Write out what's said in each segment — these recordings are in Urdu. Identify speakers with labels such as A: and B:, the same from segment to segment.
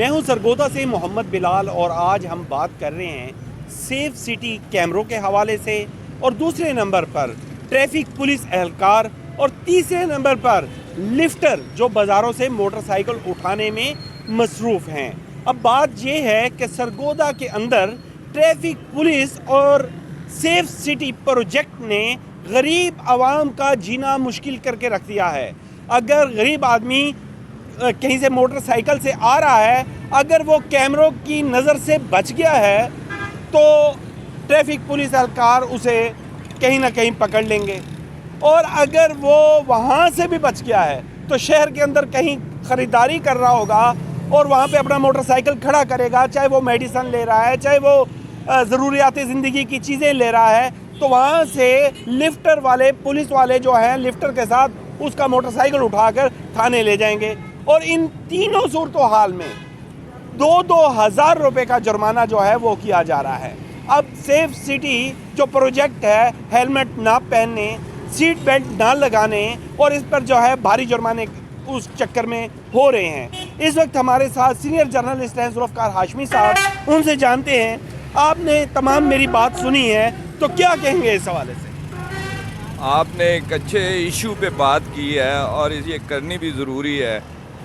A: میں ہوں سرگودا سے محمد بلال، اور آج ہم بات کر رہے ہیں سیف سٹی کیمروں کے حوالے سے، اور دوسرے نمبر پر ٹریفک پولیس اہلکار، اور تیسرے نمبر پر لفٹر جو بازاروں سے موٹر سائیکل اٹھانے میں مصروف ہیں۔ اب بات یہ ہے کہ سرگودا کے اندر ٹریفک پولیس اور سیف سٹی پروجیکٹ نے غریب عوام کا جینا مشکل کر کے رکھ دیا ہے۔ اگر غریب آدمی کہیں سے موٹر سائیکل سے آ رہا ہے، اگر وہ کیمروں کی نظر سے بچ گیا ہے تو ٹریفک پولیس اہلکار اسے کہیں نہ کہیں پکڑ لیں گے، اور اگر وہ وہاں سے بھی بچ گیا ہے تو شہر کے اندر کہیں خریداری کر رہا ہوگا اور وہاں پہ اپنا موٹر سائیکل کھڑا کرے گا، چاہے وہ میڈیسن لے رہا ہے، چاہے وہ ضروریات زندگی کی چیزیں لے رہا ہے، تو وہاں سے لفٹر والے، پولیس والے جو ہیں، لفٹر کے ساتھ اس کا موٹر سائیکل اٹھا کر تھانے لے جائیں گے، اور ان تینوں صورتحال میں 2,000 روپے کا جرمانہ جو ہے وہ کیا جا رہا ہے۔ اب سیف سٹی جو پروجیکٹ ہے، ہیلمٹ نہ پہننے، سیٹ بیلٹ نہ لگانے، اور اس پر جو ہے بھاری جرمانے اس چکر میں ہو رہے ہیں۔ اس وقت ہمارے ساتھ سینئر جرنلسٹ ہیں ذوالفقار ہاشمی صاحب، ان سے جانتے ہیں۔ آپ نے تمام میری بات سنی ہے، تو کیا کہیں گے اس حوالے سے؟
B: آپ نے ایک اچھے ایشو پہ بات کی ہے، اور یہ کرنی بھی ضروری ہے۔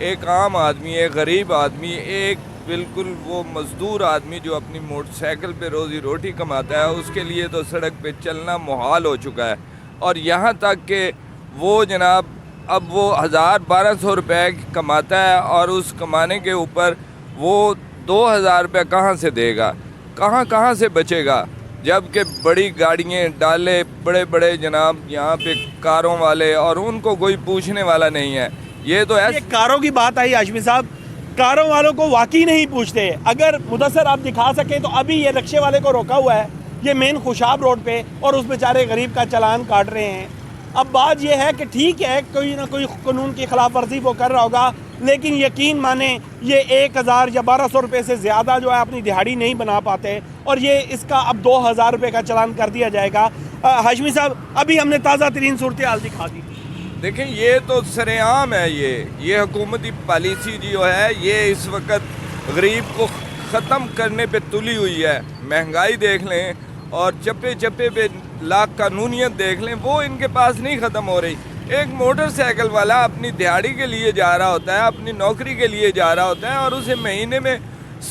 B: ایک عام آدمی، ایک غریب آدمی، ایک بالکل وہ مزدور آدمی جو اپنی موٹر سائیکل پہ روزی روٹی کماتا ہے، اس کے لیے تو سڑک پہ چلنا محال ہو چکا ہے۔ اور یہاں تک کہ وہ جناب اب وہ 1,000-1,200 روپے کماتا ہے، اور اس کمانے کے اوپر وہ 2,000 روپے کہاں سے دے گا، کہاں سے بچے گا، جبکہ بڑی گاڑیاں ڈالے بڑے بڑے جناب یہاں پہ کاروں والے، اور ان کو کوئی پوچھنے والا نہیں ہے۔ یہ تو ایسے
A: کاروں کی بات آئی ہاشمی صاحب، کاروں والوں کو واقعی نہیں پوچھتے۔ اگر مدثر آپ دکھا سکیں تو ابھی یہ رکشے والے کو روکا ہوا ہے، یہ مین خوشاب روڈ پہ، اور اس بیچارے غریب کا چلان کاٹ رہے ہیں۔ اب بات یہ ہے کہ ٹھیک ہے، کوئی نہ کوئی قانون کی خلاف ورزی وہ کر رہا ہوگا، لیکن یقین مانیں یہ 1,000 یا 1,200 روپے سے زیادہ جو ہے اپنی دہاڑی نہیں بنا پاتے، اور یہ اس کا اب 2,000 روپے کا چلان کر دیا جائے گا۔ ہاشمی صاحب، ابھی ہم نے تازہ ترین صورتحال دکھا دی۔
B: دیکھیں، یہ تو سرعام ہے، یہ حکومتی پالیسی جو ہے یہ اس وقت غریب کو ختم کرنے پہ تلی ہوئی ہے۔ مہنگائی دیکھ لیں اور چپے چپے پہ لا قانونیت دیکھ لیں، وہ ان کے پاس نہیں ختم ہو رہی۔ ایک موٹر سائیکل والا اپنی دیہاڑی کے لیے جا رہا ہوتا ہے، اپنی نوکری کے لیے جا رہا ہوتا ہے، اور اسے مہینے میں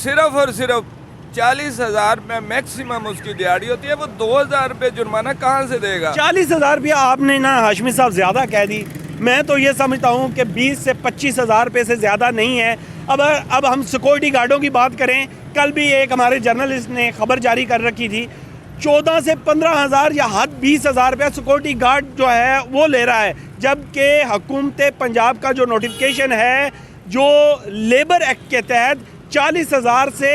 B: صرف اور صرف 40,000 روپے میکسیمم اس کی دیہاڑی ہوتی ہے، وہ 2,000 روپے جرمانہ کہاں سے دے گا؟
A: 40,000 روپیہ آپ نے نا ہاشمی صاحب زیادہ کہہ دی۔ میں تو یہ سمجھتا ہوں کہ 20 سے 25,000 روپے سے زیادہ نہیں ہے۔ اب ہم سیکورٹی گارڈوں کی بات کریں، کل بھی ایک ہمارے جرنلسٹ نے خبر جاری کر رکھی تھی، 14 سے 15,000 یا حد 20,000 روپے سیکورٹی گارڈ جو ہے وہ لے رہا ہے، جبکہ حکومت پنجاب کا جو نوٹیفکیشن ہے، جو لیبر ایکٹ کے تحت 40,000 سے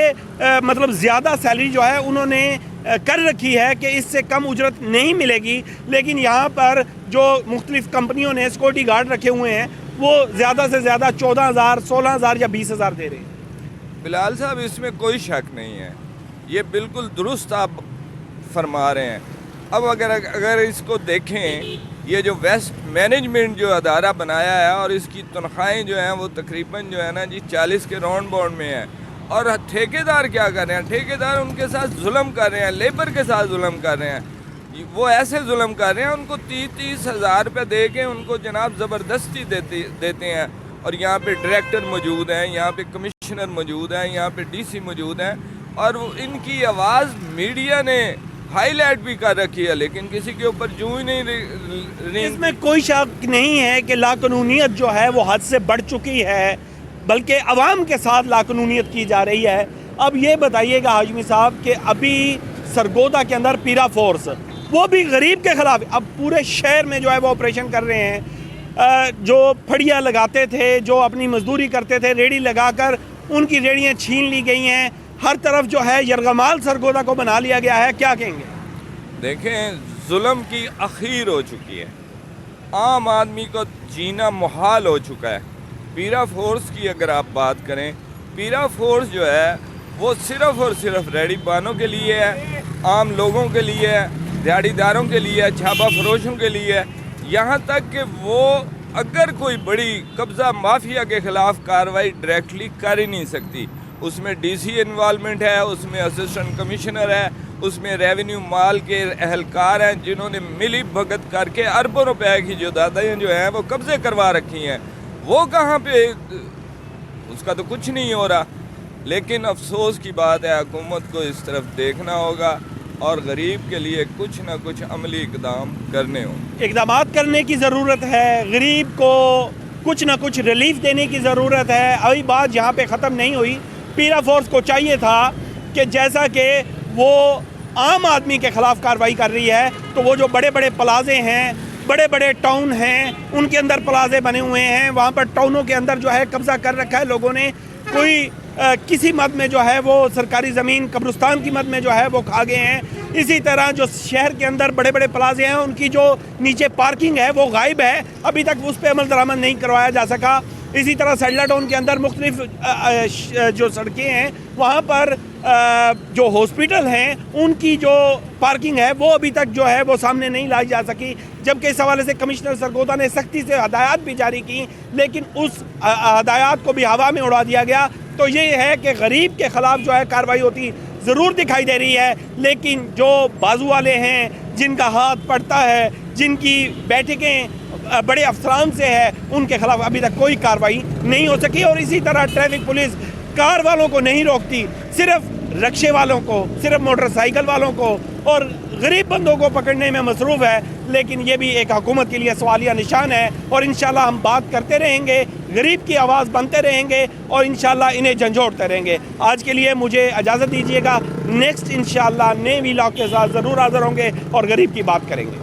A: مطلب زیادہ سیلری جو ہے انہوں نے کر رکھی ہے کہ اس سے کم اجرت نہیں ملے گی، لیکن یہاں پر جو مختلف کمپنیوں نے سیکورٹی گارڈ رکھے ہوئے ہیں وہ زیادہ سے زیادہ 14,000، 16,000 یا 20,000 دے رہے ہیں۔
B: بلال صاحب، اس میں کوئی شک نہیں ہے، یہ بالکل درست آپ فرما رہے ہیں۔ اب اگر اس کو دیکھیں، یہ جو ویسٹ مینجمنٹ جو ادارہ بنایا ہے، اور اس کی تنخواہیں جو ہیں وہ تقریباً جو ہے نا 40 کے راؤنڈ باؤنڈ میں ہیں، اور ٹھیکیدار کیا کر رہے ہیں؟ ٹھیکیدار ان کے ساتھ ظلم کر رہے ہیں، لیبر کے ساتھ ظلم کر رہے ہیں۔ وہ ایسے ظلم کر رہے ہیں، ان کو 30,000 روپے دے کے ان کو جناب زبردستی دیتے ہیں، اور یہاں پہ ڈائریکٹر موجود ہیں، یہاں پہ کمشنر موجود ہیں، یہاں پہ ڈی سی موجود ہیں، اور ان کی آواز میڈیا نے ہائی لائٹ بھی کر رکھی ہے، لیکن کسی کے اوپر جو ہی نہیں۔
A: اس میں کوئی شک نہیں ہے کہ لاقانونیت جو ہے وہ حد سے بڑھ چکی ہے، بلکہ عوام کے ساتھ لاقانونیت کی جا رہی ہے۔ اب یہ بتائیے گا ہاشمی صاحب کہ ابھی سرگودا کے اندر پیرا فورس، وہ بھی غریب کے خلاف اب پورے شہر میں جو ہے وہ آپریشن کر رہے ہیں۔ جو پھڑیاں لگاتے تھے، جو اپنی مزدوری کرتے تھے، ریڑھی لگا کر ان کی ریڑیاں چھین لی گئی ہیں۔ ہر طرف جو ہے یرغمال سرگودا کو بنا لیا گیا ہے۔ کیا کہیں گے؟
B: دیکھیں، ظلم کی اخیر ہو چکی ہے، عام آدمی کو جینا محال ہو چکا ہے۔ پیرا فورس کی اگر آپ بات کریں، پیرا فورس جو ہے وہ صرف اور صرف ریڑھی بانوں کے لیے ہے، عام لوگوں کے لیے ہے، دیہڑی داروں کے لیے ہے، چھاپا فروشوں کے لیے ہے، یہاں تک کہ وہ اگر کوئی بڑی قبضہ مافیا کے خلاف کارروائی ڈائریکٹلی کر ہی نہیں سکتی۔ اس میں ڈی سی انوالومنٹ ہے، اس میں اسسٹنٹ کمشنر ہے، اس میں ریونیو مال کے اہلکار ہیں جنہوں نے ملی بھگت کر کے اربوں روپے کی جو دادائیں جو ہیں وہ قبضے کروا رکھی ہیں، وہ کہاں پہ؟ اس کا تو کچھ نہیں ہو رہا۔ لیکن افسوس کی بات ہے، حکومت کو اس طرف دیکھنا ہوگا اور غریب کے لیے کچھ نہ کچھ عملی اقدام کرنے ہوں۔
A: اقدامات کرنے کی ضرورت ہے، غریب کو کچھ نہ کچھ ریلیف دینے کی ضرورت ہے۔ ابھی بات یہاں پہ ختم نہیں ہوئی۔ پیرا فورس کو چاہیے تھا کہ جیسا کہ وہ عام آدمی کے خلاف کارروائی کر رہی ہے، تو وہ جو بڑے بڑے پلازے ہیں، بڑے بڑے ٹاؤن ہیں، ان کے اندر پلازے بنے ہوئے ہیں، وہاں پر ٹاؤنوں کے اندر جو ہے قبضہ کر رکھا ہے لوگوں نے، کوئی کسی مد میں جو ہے وہ سرکاری زمین قبرستان کی مد میں جو ہے وہ کھا گئے ہیں۔ اسی طرح جو شہر کے اندر بڑے بڑے پلازے ہیں، ان کی جو نیچے پارکنگ ہے وہ غائب ہے، ابھی تک اس پہ عمل درآمد نہیں کروایا جا سکا۔ اسی طرح سیڈلا ٹاؤن کے اندر مختلف جو سڑکیں ہیں، وہاں پر جو ہاسپٹل ہیں ان کی جو پارکنگ ہے وہ ابھی تک جو ہے وہ سامنے نہیں لائی جا سکی، جبکہ اس حوالے سے کمشنر سرگودا نے سختی سے ہدایات بھی جاری کی، لیکن اس ہدایات کو بھی ہوا میں اڑا دیا گیا۔ تو یہ ہے کہ غریب کے خلاف جو ہے کارروائی ہوتی ضرور دکھائی دے رہی ہے، لیکن جو بازو والے ہیں، جن کا ہاتھ پڑتا ہے، جن کی بیٹھکیں بڑے افسران سے ہے، ان کے خلاف ابھی تک کوئی کارروائی نہیں ہو سکی۔ اور اسی طرح ٹریفک پولیس کار والوں کو نہیں روکتی، صرف رکشے والوں کو، صرف موٹر سائیکل والوں کو اور غریب بندوں کو پکڑنے میں مصروف ہے۔ لیکن یہ بھی ایک حکومت کے لیے سوالیہ نشان ہے، اور انشاءاللہ ہم بات کرتے رہیں گے، غریب کی آواز بنتے رہیں گے، اور انشاءاللہ انہیں جھنجھوڑتے رہیں گے۔ آج کے لیے مجھے اجازت دیجیے گا، نیکسٹ انشاءاللہ نئے ویلاگ کے ساتھ ضرور حاضر ہوں گے اور غریب کی بات کریں گے۔